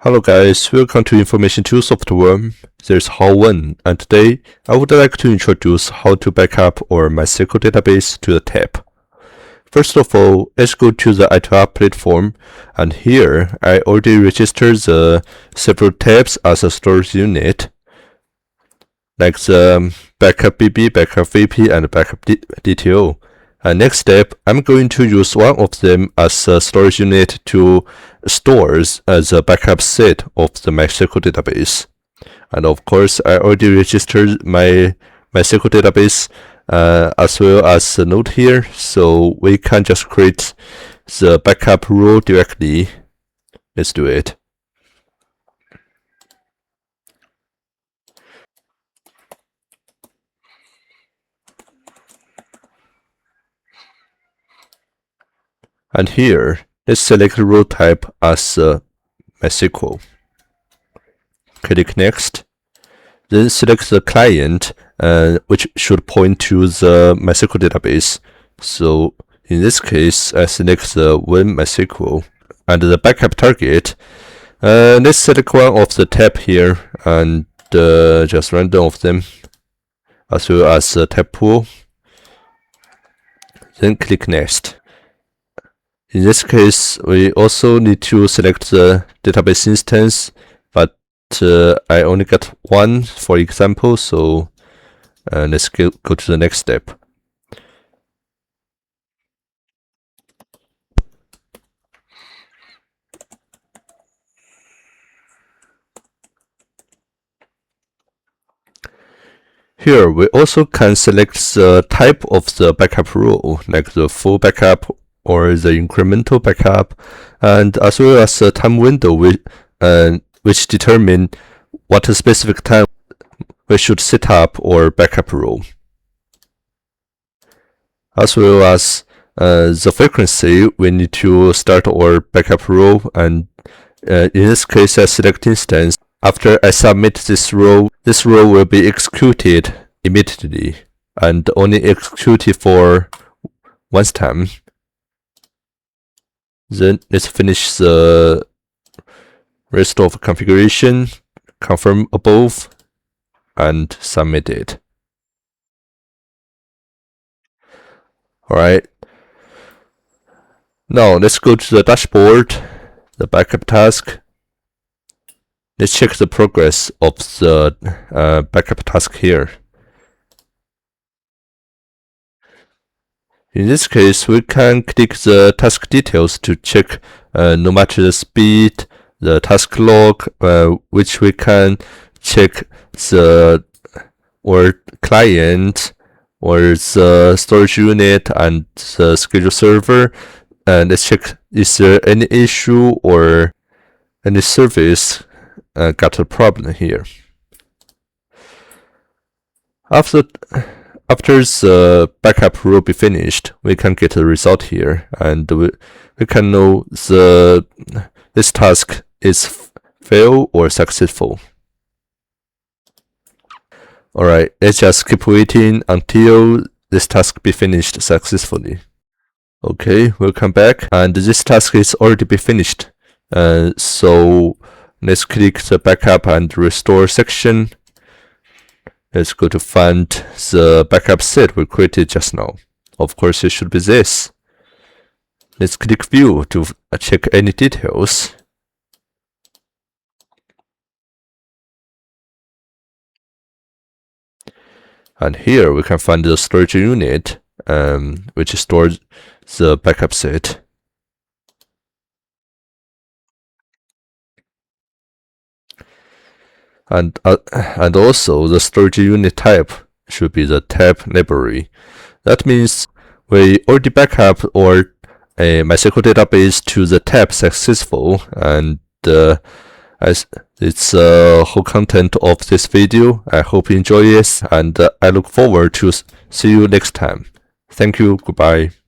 Hello guys, welcome to Information 2 Software. There's Hao-Wen, and today I would like to introduce how to backup our MySQL database to the tab. First of all, let's go to the i2Backup platform, and here I already registered the several tabs as a storage unit, like the Backup BB, Backup VP, and Backup DTO. Next step, I'm going to use one of them as a storage unit to store the backup set of the MySQL database. And of course, I already registered my MySQL database as well as a node here, so we can just create the backup rule directly. Let's do it. And here, let's select role type as MySQL. Click Next. Then select the client, which should point to the MySQL database. So in this case, I select the MySQL. And the backup target, let's select one of the tab here and just random of them, as well as the tab pool. Then click Next. In this case, we also need to select the database instance, but I only got one, for example, so let's go to the next step. Here, we also can select the type of the backup rule, like the full backup or the incremental backup, and as well as the time window which determine what specific time we should set up our backup rule, as well as the frequency we need to start our backup rule. And in this case, I select instance. After I submit this rule will be executed immediately and only executed for once time. Then let's finish the rest of configuration, confirm above, and submit it. Alright. Now let's go to the dashboard, the backup task. Let's check the progress of the backup task here. In this case, we can click the task details to check no matter the speed, the task log, which we can check the client or the storage unit and the schedule server. And let's check is there any issue or any service got a problem here. After the backup will be finished, we can get a result here, and we can know this task is fail or successful. Alright, let's just keep waiting until this task be finished successfully. Okay, we'll come back, and this task is already be finished. So let's click the backup and restore section. Let's go to find the backup set we created just now. Of course, it should be this. Let's click View to check any details. And here we can find the storage unit, which stores the backup set. And also the storage unit type should be the tab library. That means we already backup our MySQL database to the tab successful, and as it's the whole content of this video. I hope you enjoy it, and I look forward to see you next time. Thank you. Goodbye.